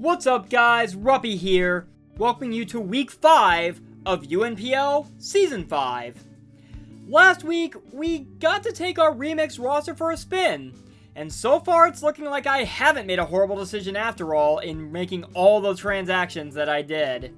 What's up guys, Ruppy here, welcoming you to week 5 of UNPL Season 5. Last week, we got to take our remix roster for a spin, and so far it's looking like I haven't made a horrible decision after all in making all the transactions that I did.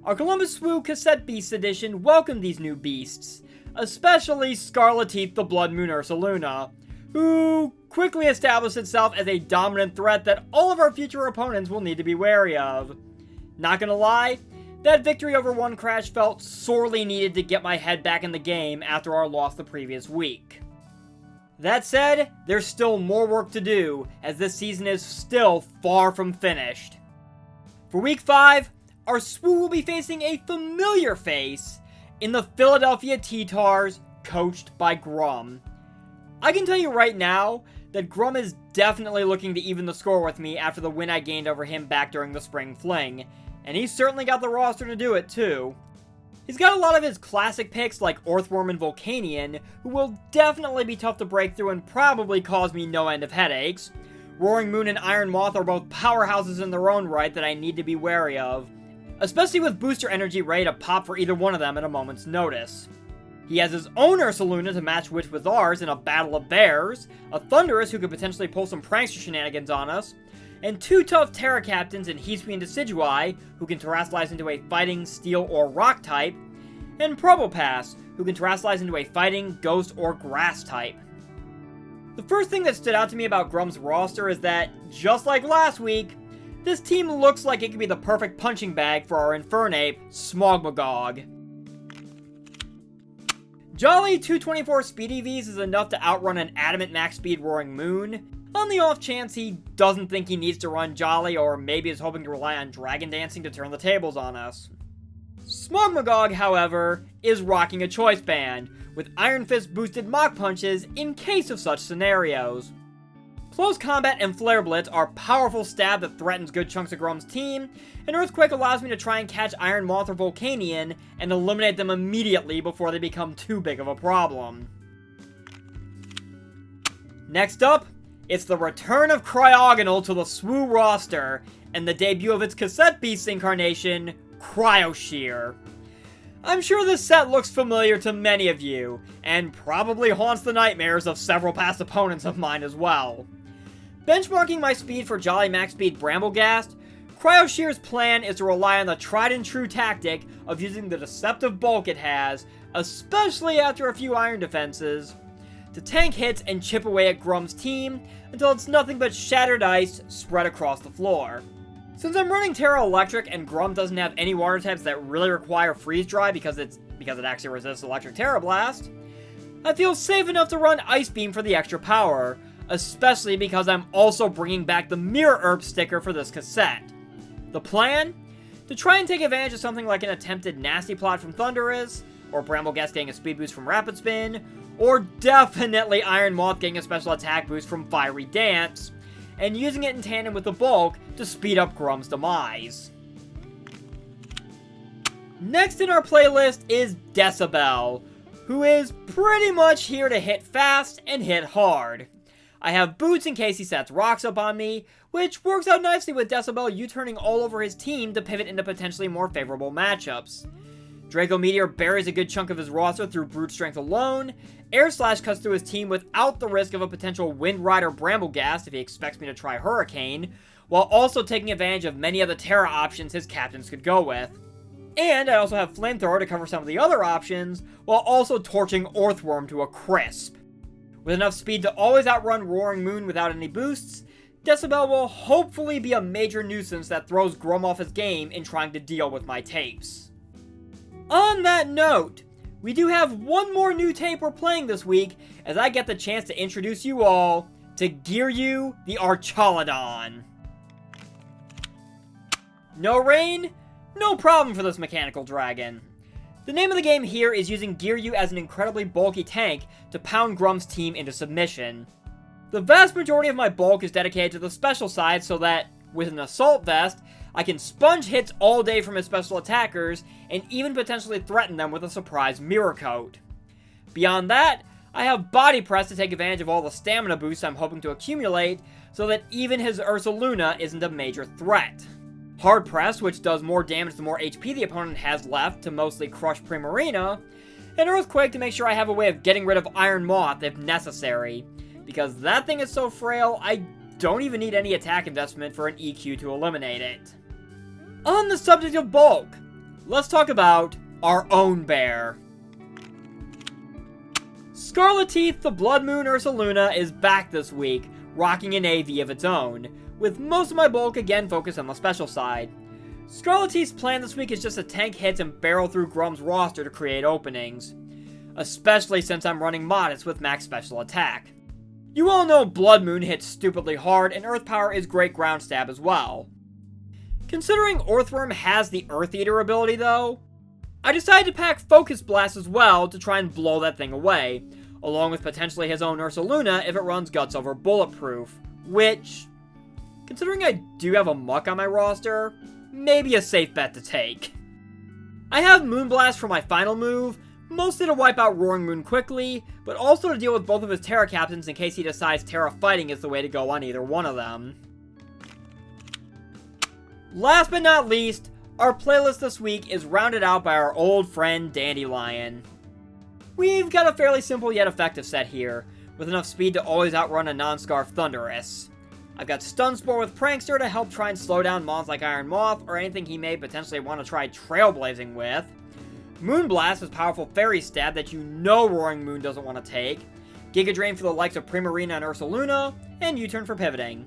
Our Columbus SWU Cassette Beasts edition welcomed these new beasts, especially Scarlet Teeth the Bloodmoon Ursaluna, who quickly established itself as a dominant threat that all of our future opponents will need to be wary of. Not gonna lie, that victory over One Crash felt sorely needed to get my head back in the game after our loss the previous week. That said, there's still more work to do, as this season is still far from finished. For week 5, our SWU will be facing a familiar face in the Philadelphia T-Tars, coached by Grum. I can tell you right now that Grum is definitely looking to even the score with me after the win I gained over him back during the spring fling, and he's certainly got the roster to do it too. He's got a lot of his classic picks like Earthworm and Volcanion, who will definitely be tough to break through and probably cause me no end of headaches. Roaring Moon and Iron Moth are both powerhouses in their own right that I need to be wary of, especially with booster energy ready to pop for either one of them at a moment's notice. He has his own Ursaluna to match wits with ours in a battle of bears, a Thunderous who could potentially pull some prankster shenanigans on us, and two tough Terra Captains in Heatwing and Decidueye, who can terastallize into a fighting, steel, or rock type, and Probopass, who can terastallize into a fighting, ghost, or grass type. The first thing that stood out to me about Grum's roster is that, just like last week, this team looks like it could be the perfect punching bag for our Infernape, Smogmagog. Jolly 224 speed EVs is enough to outrun an adamant max speed Roaring Moon, on the off chance he doesn't think he needs to run Jolly or maybe is hoping to rely on Dragon Dancing to turn the tables on us. Smogmagog, however, is rocking a choice band, with Iron Fist boosted Mach Punches in case of such scenarios. Close Combat and Flare Blitz are powerful stab that threatens good chunks of Grum's team, and Earthquake allows me to try and catch Iron Moth or Volcanion and eliminate them immediately before they become too big of a problem. Next up, it's the return of Cryogonal to the SWU roster, and the debut of its Cassette Beasts incarnation, Cryoshear. I'm sure this set looks familiar to many of you, and probably haunts the nightmares of several past opponents of mine as well. Benchmarking my speed for Jolly Max Speed Bramblegast, Cryoshear's plan is to rely on the tried and true tactic of using the deceptive bulk it has, especially after a few iron defenses, to tank hits and chip away at Grum's team until it's nothing but shattered ice spread across the floor. Since I'm running Terra Electric and Grum doesn't have any water types that really require Freeze Dry because it actually resists Electric Terra Blast, I feel safe enough to run Ice Beam for the extra power, especially because I'm also bringing back the Mirror Herb sticker for this cassette. The plan? To try and take advantage of something like an attempted Nasty Plot from Thunderous, or Bramblegast getting a speed boost from Rapid Spin, or definitely Iron Moth getting a special attack boost from Fiery Dance, and using it in tandem with the bulk to speed up Grum's demise. Next in our playlist is Decibel, who is pretty much here to hit fast and hit hard. I have boots in case he sets rocks up on me, which works out nicely with Decibel U-turning all over his team to pivot into potentially more favorable matchups. Draco Meteor buries a good chunk of his roster through brute strength alone, Air Slash cuts through his team without the risk of a potential Wind Rider Bramblegast if he expects me to try Hurricane, while also taking advantage of many of the Terra options his captains could go with. And I also have Flamethrower to cover some of the other options, while also torching Earthworm to a crisp. With enough speed to always outrun Roaring Moon without any boosts, Decibel will hopefully be a major nuisance that throws Grum off his game in trying to deal with my tapes. On that note, we do have one more new tape we're playing this week, as I get the chance to introduce you all to Giryu the Archaludon. No rain? No problem for this mechanical dragon. The name of the game here is using Giryu as an incredibly bulky tank to pound Grum's team into submission. The vast majority of my bulk is dedicated to the special side so that, with an Assault Vest, I can sponge hits all day from his special attackers and even potentially threaten them with a surprise Mirror Coat. Beyond that, I have Body Press to take advantage of all the stamina boosts I'm hoping to accumulate, so that even his Ursaluna isn't a major threat. Hard Press, which does more damage the more HP the opponent has left to mostly crush Primarina, and Earthquake to make sure I have a way of getting rid of Iron Moth if necessary, because that thing is so frail, I don't even need any attack investment for an EQ to eliminate it. On the subject of bulk, let's talk about our own bear. Scarlet Teeth, the Bloodmoon Ursaluna, is back this week, rocking an AV of its own, with most of my bulk again focused on the special side. Scarlet Teeth's plan this week is just to tank hits and barrel through Grum's roster to create openings, especially since I'm running MOTH'S with max special attack. You all know Bloodmoon hits stupidly hard, and Earth Power is great ground stab as well. Considering Earthworm has the Earth Eater ability though, I decided to pack Focus Blast as well to try and blow that thing away, along with potentially his own Ursaluna if it runs Guts over Bulletproof, which, considering I do have a Muck on my roster, may be a safe bet to take. I have Moonblast for my final move, mostly to wipe out Roaring Moon quickly, but also to deal with both of his Terra Captains in case he decides Terra Fighting is the way to go on either one of them. Last but not least, our playlist this week is rounded out by our old friend Dandelion. We've got a fairly simple yet effective set here, with enough speed to always outrun a non-Scarf Thunderous. I've got Stun Spore with Prankster to help try and slow down mons like Iron Moth or anything he may potentially want to try Trailblazing with. Moonblast is powerful Fairy Stab that you know Roaring Moon doesn't want to take. Giga Drain for the likes of Primarina and Ursaluna, and U-Turn for pivoting.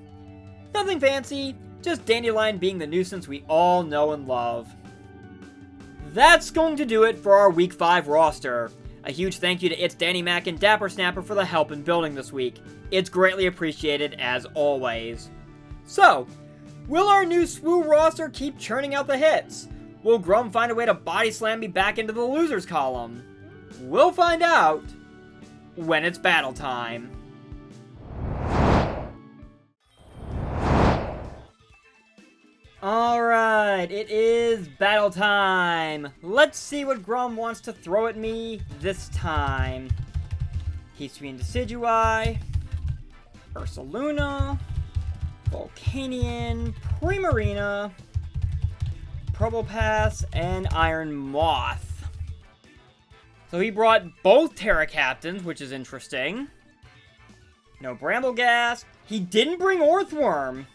Nothing fancy, just Dandelion being the nuisance we all know and love. That's going to do it for our Week 5 roster. A huge thank you to It's Danny Mac and Dapper Snapper for the help in building this week. It's greatly appreciated as always. So, will our new Swoo roster keep churning out the hits? Will Grum find a way to body slam me back into the losers column? We'll find out when it's battle time. Alright, it is battle time. Let's see what Grum wants to throw at me this time. Heatstream Decidui, Ursaluna, Volcanion, Primarina, Probopass, and Iron Moth. So he brought both Terra Captains, which is interesting. No Brambleghast. He didn't bring Earthworm.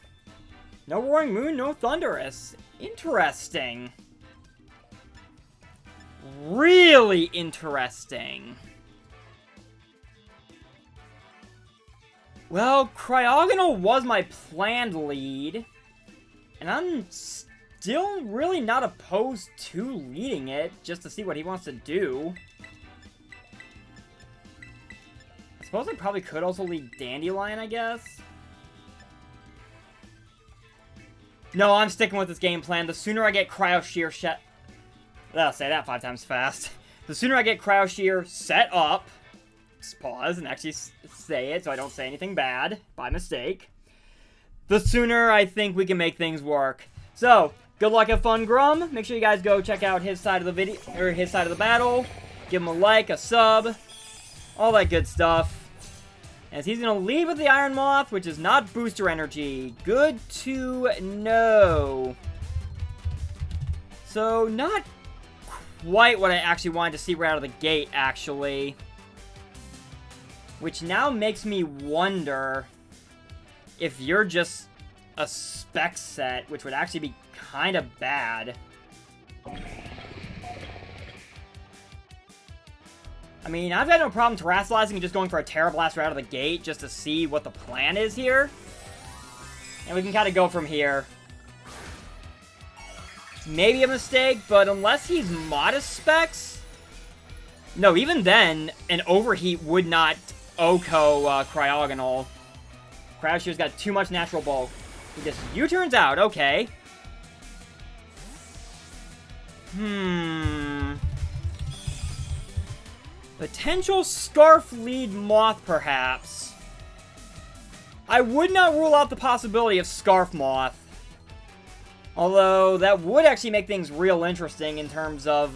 No Roaring Moon, no Thunderous. Interesting. Really interesting. Well, Cryogonal was my planned lead, and I'm still really not opposed to leading it, just to see what he wants to do. I suppose I probably could also lead Dandelion, I guess. No, I'm sticking with this game plan. The sooner I get Cryo Shear I'll say that 5 times fast. The sooner I get Cryo Shear set up, just pause and actually say it so I don't say anything bad by mistake, the sooner I think we can make things work. So, good luck, have fun, Grum. Make sure you guys go check out his side of the video, or his side of the battle. Give him a like, a sub, all that good stuff. As he's going to lead with the Iron Moth, which is not booster energy. Good to know. So, not quite what I actually wanted to see right out of the gate, actually. Which now makes me wonder if you're just a spec set, which would actually be kind of bad. I mean, I've got no problem terrestrializing and just going for a Terra Blast right out of the gate just to see what the plan is here. And we can kind of go from here. Maybe a mistake, but unless he's modest specs... No, even then, an Overheat would not OHKO Cryogonal. Cryo Shear's got too much natural bulk. He just U-turns out, okay. Potential Scarf lead Moth, perhaps. I would not rule out the possibility of Scarf Moth. Although, that would actually make things real interesting in terms of,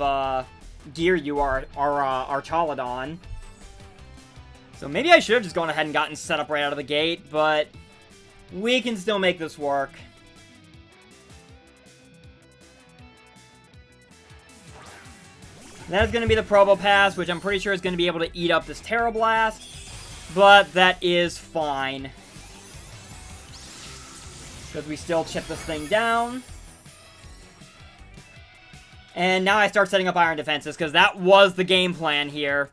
Gear you are Archalodon. So maybe I should have just gone ahead and gotten set up right out of the gate, but we can still make this work. That is going to be the Probopass, which I'm pretty sure is going to be able to eat up this Terra Blast, but that is fine. Because we still chip this thing down. And now I start setting up Iron Defenses, because that was the game plan here.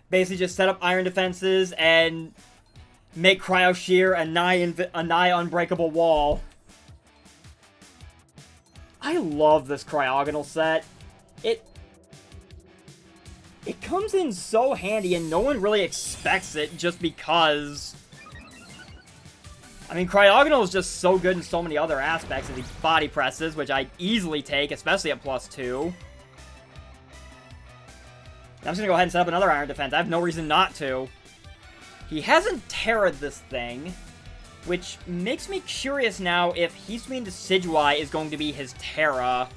Basically just set up Iron Defenses and make Cryo Shear a nigh unbreakable wall. I love this Cryogonal set. It comes in so handy, and no one really expects it just because. I mean, Cryogonal is just so good in so many other aspects of these body presses, which I easily take, especially at +2. I'm just gonna go ahead and set up another Iron Defense. I have no reason not to. He hasn't Terra'd this thing, which makes me curious now if Heatwing Decidueye is going to be his Terra.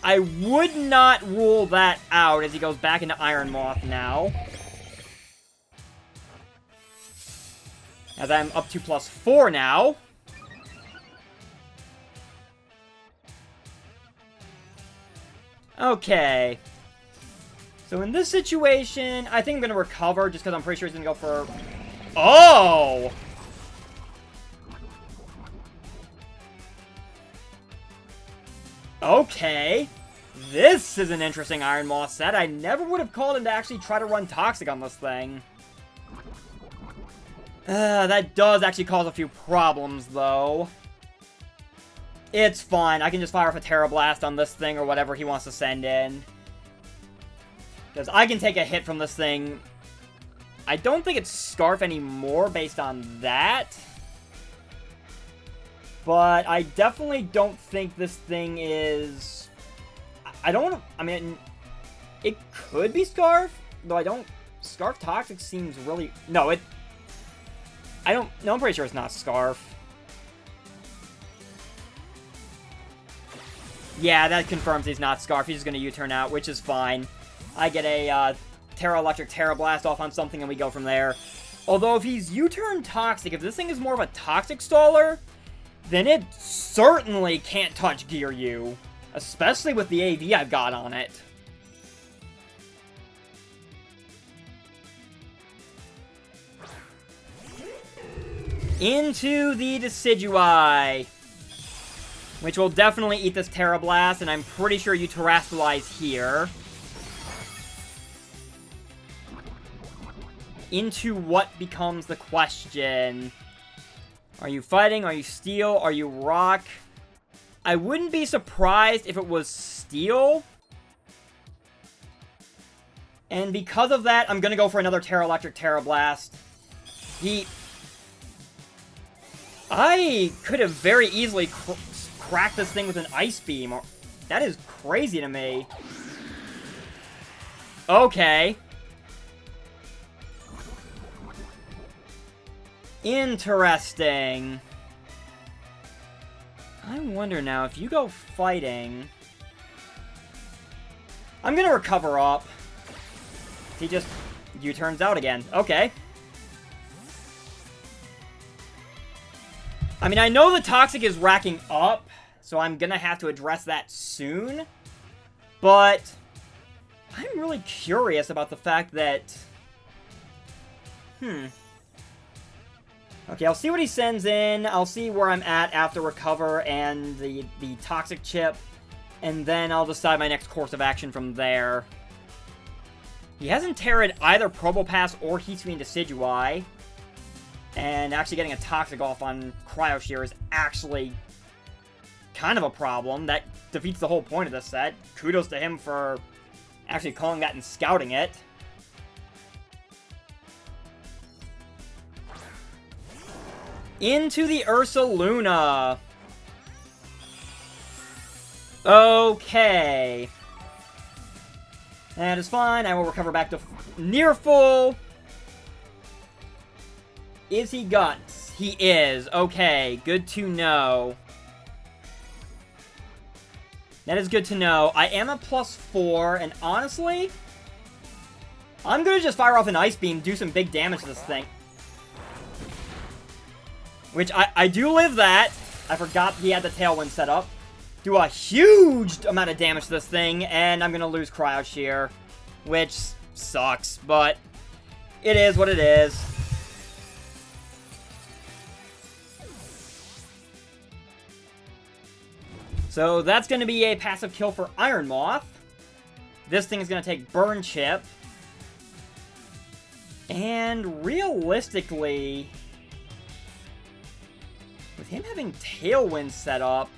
I would not rule that out as he goes back into Iron Moth now. As I'm up to +4 now. Okay. So in this situation, I think I'm going to recover just because I'm pretty sure he's going to go for... Oh! Okay. This is an interesting Iron Moth set. I never would have called him to actually try to run Toxic on this thing. That does actually cause a few problems, though. It's fine. I can just fire off a Terra Blast on this thing or whatever he wants to send in. Because I can take a hit from this thing. I don't think it's Scarf anymore based on that. But I definitely don't think this thing is... I mean, it could be Scarf, though I don't... Scarf Toxic seems really... No, I'm pretty sure it's not Scarf. Yeah, that confirms he's not Scarf. He's just going to U-turn out, which is fine. I get a Terra Electric Terra Blast off on something and we go from there. Although if he's U-turn Toxic, if this thing is more of a Toxic Staller, then it certainly can't touch Gear U. Especially with the AV I've got on it. Into the Decidueye. Which will definitely eat this Terra Blast, and I'm pretty sure you Terrastallize here. Into what becomes the question? Are you fighting? Are you steel? Are you rock? I wouldn't be surprised if it was steel. And because of that, I'm going to go for another Terra Electric Terra Blast. I could have very easily cracked this thing with an Ice Beam. That is crazy to me. Okay. Interesting. I wonder now, if you go fighting... I'm gonna recover up. He just U-turns out again. Okay. I mean, I know the Toxic is racking up, so I'm gonna have to address that soon. But I'm really curious about the fact that... Okay, I'll see what he sends in. I'll see where I'm at after recover and the Toxic chip. And then I'll decide my next course of action from there. He hasn't Terra'd either Probopass or Heatwing Decidueye. And actually getting a Toxic off on Cryo Shear is actually kind of a problem. That defeats the whole point of this set. Kudos to him for actually calling that and scouting it. Into the Ursaluna. Okay. That is fine. I will recover back to near full. Is he Guts? He is. Okay, good to know. That is good to know. I am a +4, and honestly, I'm gonna just fire off an Ice Beam, do some big damage to this thing. Which, I do live that. I forgot he had the Tailwind set up. Do a huge amount of damage to this thing, and I'm gonna lose Cryo Shear. Which sucks, but it is what it is. So that's going to be a passive kill for Iron Moth. This thing is going to take Burn Chip. And realistically, with him having Tailwind set up,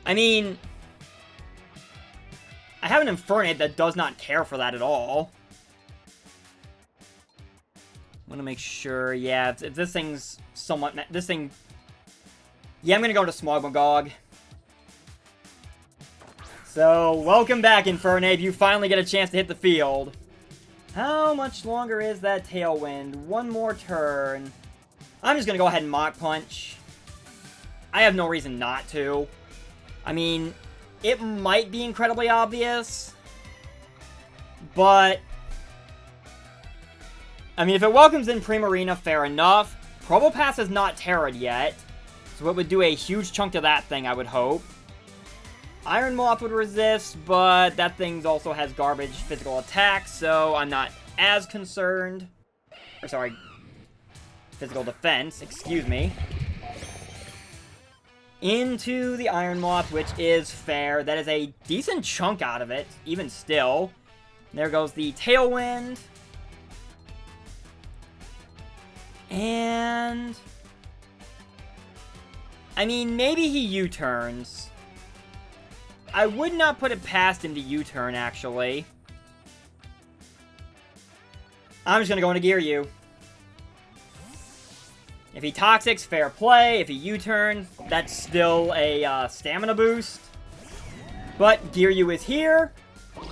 I mean, I have an Infernape that does not care for that at all. I want to make sure, yeah, if this thing's somewhat... This thing... Yeah, I'm going to go into Smogmagog. So, welcome back, Infernape. You finally get a chance to hit the field. How much longer is that Tailwind? One more turn. I'm just going to go ahead and Mach Punch. I have no reason not to. I mean, it might be incredibly obvious. But... I mean, if it welcomes in Primarina, fair enough. Probopass is not Terra'd yet. So it would do a huge chunk to that thing, I would hope. Iron Moth would resist, but that thing also has garbage physical attacks, so I'm not as concerned. Or, sorry, physical defense, excuse me. Into the Iron Moth, which is fair. That is a decent chunk out of it, even still. There goes the Tailwind. And... I mean, maybe he U-turns. I would not put it past him to U-turn, actually. I'm just gonna go into Gear-U. If he Toxics, fair play. If he U-turns, that's still a stamina boost. But Gear-U is here.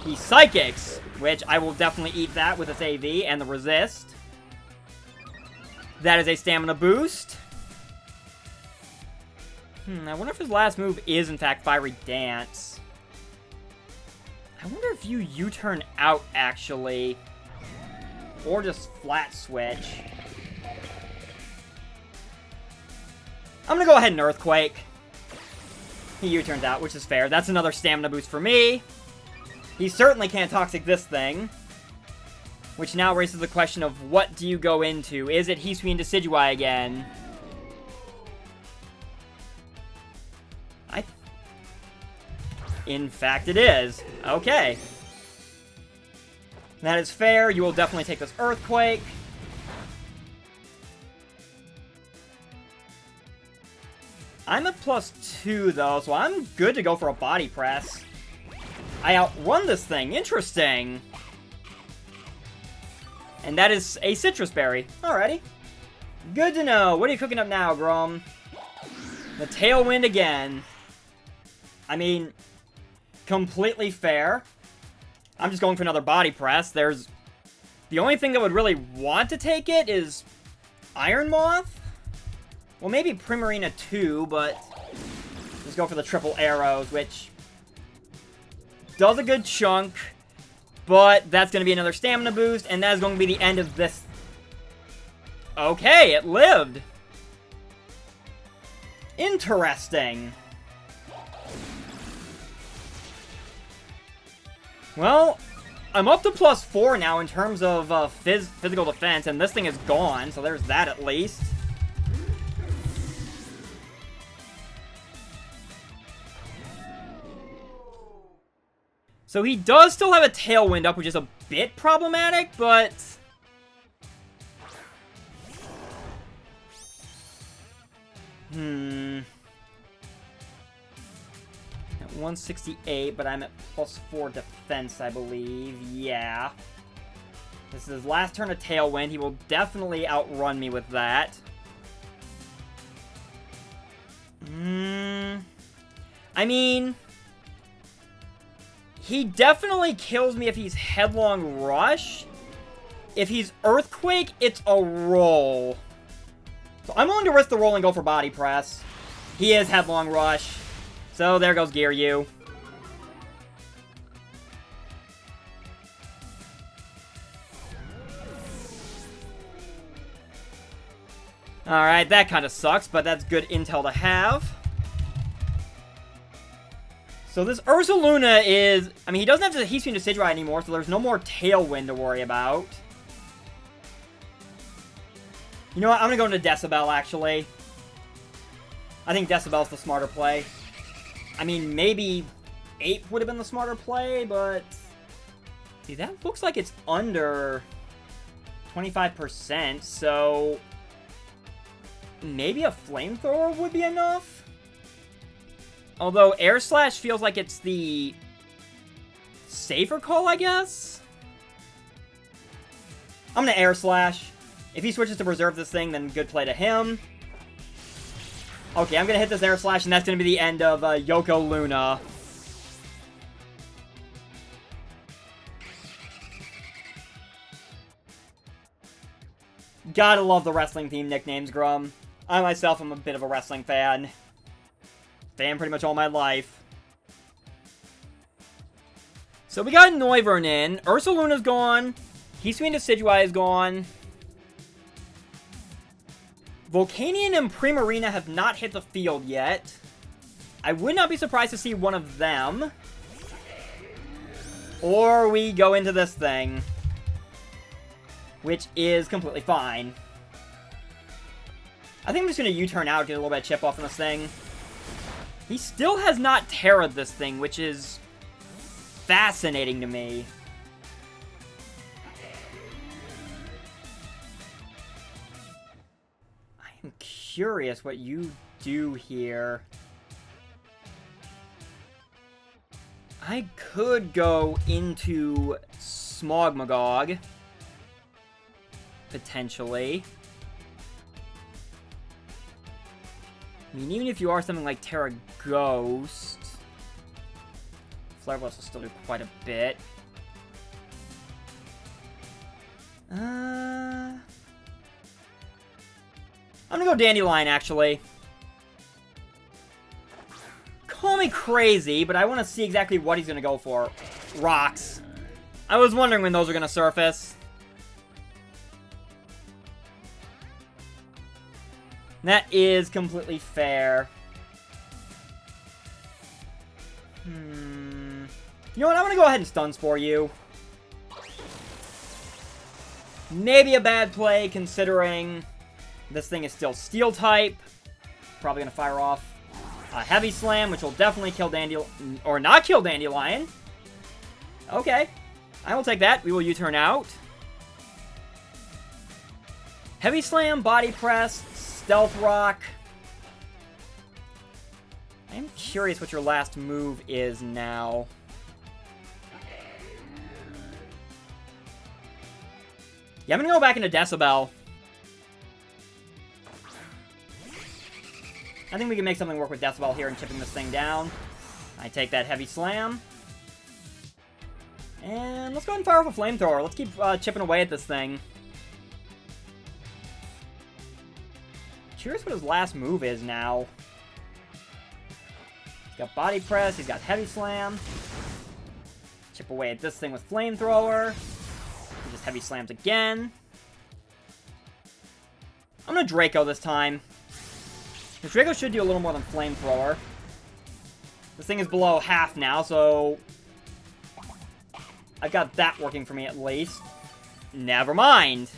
He Psychics, which I will definitely eat that with its AV and the Resist. That is a stamina boost. I wonder if his last move is, in fact, Fiery Dance. I wonder if you U-turn out, actually. Or just flat switch. I'm gonna go ahead and Earthquake. He U-turns out, which is fair. That's another stamina boost for me. He certainly can't Toxic this thing. Which now raises the question of what do you go into? Is it Hisui and Decidueye again? In fact, it is. Okay. That is fair. You will definitely take this Earthquake. I'm at +2, though, so I'm good to go for a Body Press. I outrun this thing. Interesting. And that is a Citrus Berry. Alrighty. Good to know. What are you cooking up now, Grom? The Tailwind again. I mean... completely fair. I'm just going for another Body Press. There's... the only thing that would really want to take it is Iron Moth. Well, maybe Primarina too, but let's go for the triple arrows, which does a good chunk, but that's going to be another stamina boost, and that is going to be the end of this. Okay, it lived. Interesting. Well, I'm up to +4 now in terms of physical defense, and this thing is gone, so there's that at least. So he does still have a Tailwind up, which is a bit problematic, but... At 168, but I'm at +4 defense, I believe. Yeah. This is his last turn of Tailwind. He will definitely outrun me with that. I mean... he definitely kills me if he's Headlong Rush. If he's Earthquake, it's a roll. So I'm willing to risk the roll and go for Body Press. He is Headlong Rush. So there goes Gear-U. Alright, that kind of sucks, but that's good intel to have. So this Ursaluna is... I mean, he doesn't have the Heat Stream Decidueye anymore, so there's no more Tailwind to worry about. You know what? I'm gonna go into Decibel, actually. I think Decibel's the smarter play. I mean, maybe Ape would have been the smarter play, but... See, that looks like it's under 25%, so... Maybe a Flamethrower would be enough? Although Air Slash feels like it's the safer call, I guess? I'm gonna Air Slash. If he switches to Preserve this thing, then good play to him. Okay, I'm gonna hit this Air Slash, and that's gonna be the end of Yoko Luna. Gotta love the wrestling theme nicknames, Grum. I myself am a bit of a wrestling fan. Fan pretty much all my life. So we got Noivern in. Ursaluna's gone. Heat Stream Decidueye is gone. Volcanion and Primarina have not hit the field yet. I would not be surprised to see one of them. Or we go into this thing. Which is completely fine. I think I'm just going to U-turn out, get a little bit of chip off on this thing. He still has not Terra'd this thing, which is fascinating to me. I am curious what you do here. I could go into Smogmagog. Potentially. I mean, even if you are something like Terra Ghost, Flare Blast will still do quite a bit. I'm gonna go Dandelion, actually. Call me crazy, but I want to see exactly what he's gonna go for. Rocks. I was wondering when those were gonna surface. That is completely fair. You know what? I'm gonna go ahead and Stun Spore you. Maybe a bad play, considering this thing is still Steel type. Probably gonna fire off a Heavy Slam, which will definitely kill Dandelion, or not kill Dandelion. Okay, I will take that. We will U-turn out. Heavy Slam, Body Press, Stealth Rock. I'm curious what your last move is now. Yeah, I'm gonna go back into Decibel. I think we can make something work with Decibel here and chipping this thing down. I take that Heavy Slam. And let's go ahead and fire off a Flamethrower. Let's keep chipping away at this thing. Curious what his last move is now. He's got Body Press, he's got Heavy Slam. Chip away at this thing with Flamethrower. He just Heavy Slams again. I'm gonna Draco this time. The Draco should do a little more than Flamethrower. This thing is below half now, so I've got that working for me at least. Never mind.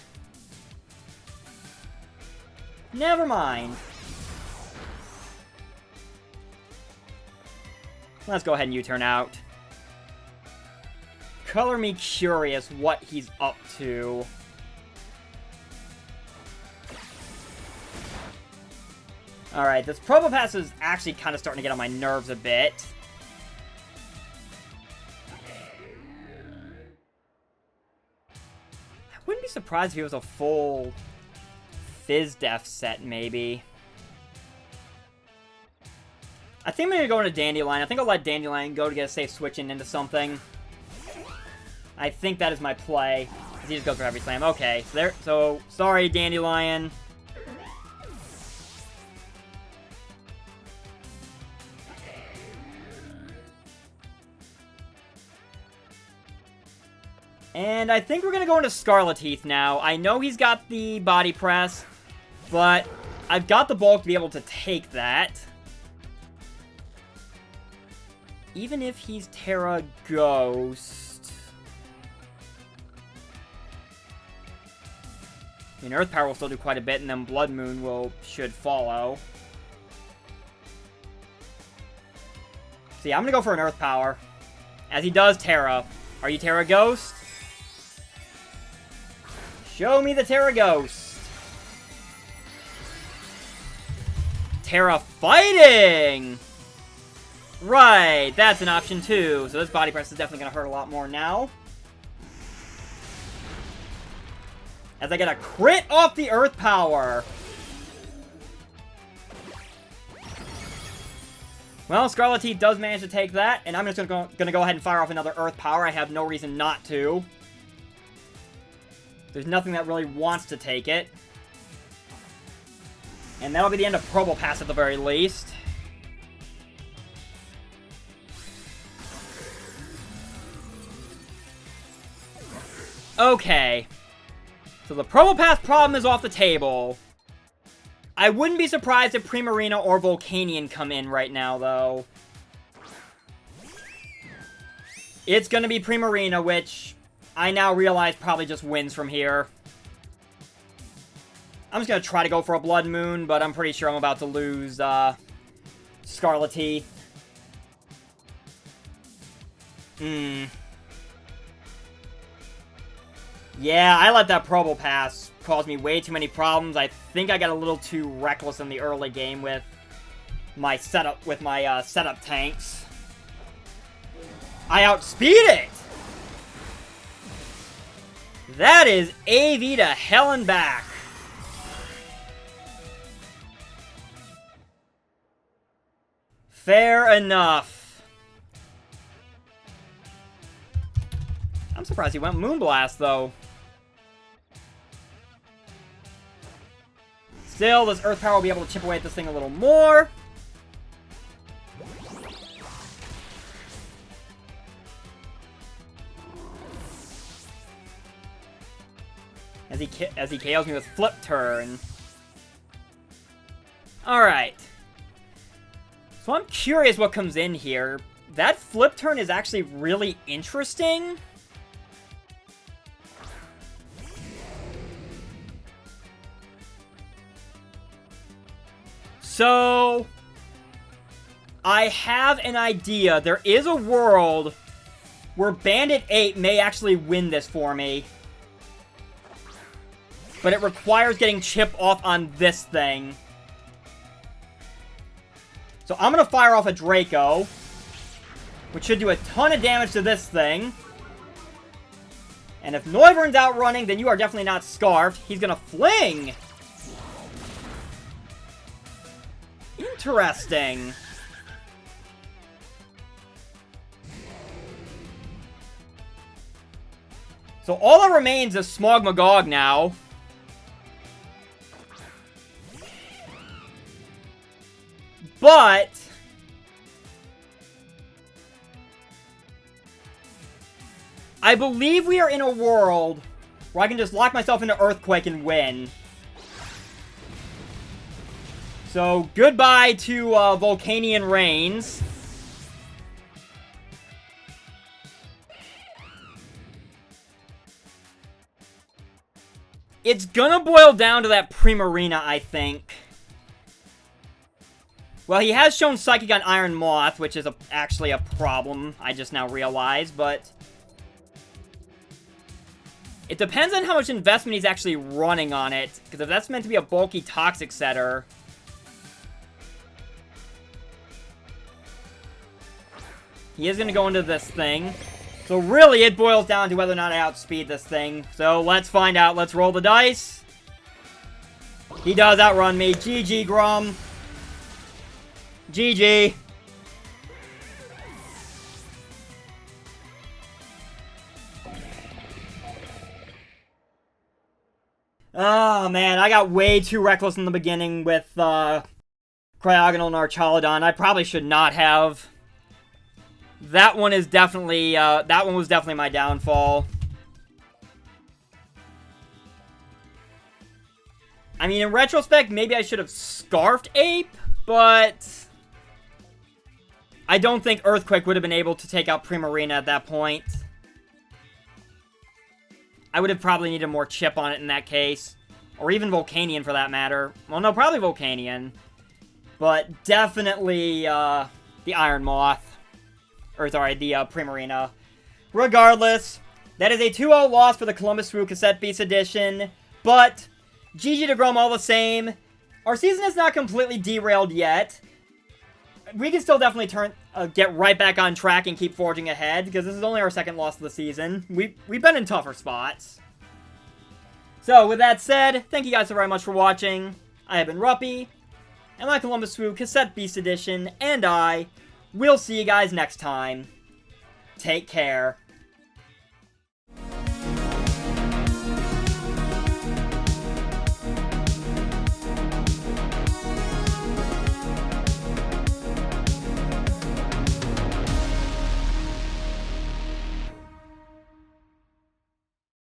Never mind. Let's go ahead and U-turn out. Color me curious what he's up to. Alright, this Probopass is actually kind of starting to get on my nerves a bit. I wouldn't be surprised if he was a full Fizz Def set, maybe. I think I'm going to go into Dandelion. I think I'll let Dandelion go to get a safe switch into something. I think that is my play. He just goes for Heavy Slam. Okay, so sorry, Dandelion. And I think we're going to go into Scarlet Heath now. I know he's got the Body Press. But I've got the bulk to be able to take that. Even if he's Terra Ghost. I mean, Earth Power will still do quite a bit, and then Blood Moon should follow. So yeah, I'm gonna go for an Earth Power. As he does Terra. Are you Terra Ghost? Show me the Terra Ghost. Terra Fighting! Right, that's an option too. So this body press is definitely gonna hurt a lot more now. As I get a crit off the Earth Power. Well, Scarlet Teeth does manage to take that, and I'm just gonna go ahead and fire off another Earth Power. I have no reason not to. There's nothing that really wants to take it. And that'll be the end of Probo Pass at the very least. Okay. So the Probo Pass problem is off the table. I wouldn't be surprised if Primarina or Volcanion come in right now, though. It's gonna be Primarina, which I now realize probably just wins from here. I'm just gonna try to go for a Blood Moon, but I'm pretty sure I'm about to lose, Scarlet Teeth. Yeah, I let that Probo Pass cause me way too many problems. I think I got a little too reckless in the early game with my setup, setup tanks. I outspeed it! That is AV to hell and back. Fair enough. I'm surprised he went Moonblast, though. Still, this Earth Power will be able to chip away at this thing a little more. As he KOs me with Flip Turn. Alright. So I'm curious what comes in here. That Flip Turn is actually really interesting. So, I have an idea. There is a world where Bandit 8 may actually win this for me. But it requires getting Chip off on this thing. So I'm going to fire off a Draco, which should do a ton of damage to this thing. And if Noivern's out running, then you are definitely not Scarfed. He's going to Fling! Interesting. So all that remains is Smog Magog now. But I believe we are in a world where I can just lock myself into Earthquake and win. So, goodbye to Volcanion Reigns. It's gonna boil down to that Primarina, I think. Well, he has shown Psychic on Iron Moth, which is actually a problem, I just now realized, but it depends on how much investment he's actually running on it, because if that's meant to be a bulky Toxic setter, he is going to go into this thing. So really, it boils down to whether or not I outspeed this thing. So let's find out. Let's roll the dice. He does outrun me. GG, Grum. GG. Oh, man. I got way too reckless in the beginning with Cryogonal and Archaludon. I probably should not have. That one is definitely, that one was definitely my downfall. I mean, in retrospect, maybe I should have scarfed Ape, but I don't think Earthquake would have been able to take out Primarina at that point. I would have probably needed more chip on it in that case. Or even Volcanion, for that matter. Well, no, probably Volcanion. But definitely, the Iron Moth. Or, sorry, the, Primarina. Regardless, that is a 2-0 loss for the Columbus Crew Cassette Beasts Edition. But GG to Grom all the same. Our season is not completely derailed yet. We can still definitely get right back on track and keep forging ahead, because this is only our second loss of the season. We've been in tougher spots. So, with that said, thank you guys so very much for watching. I have been Ruppy, and my Columbus Crew Cassette Beast Edition, and I will see you guys next time. Take care.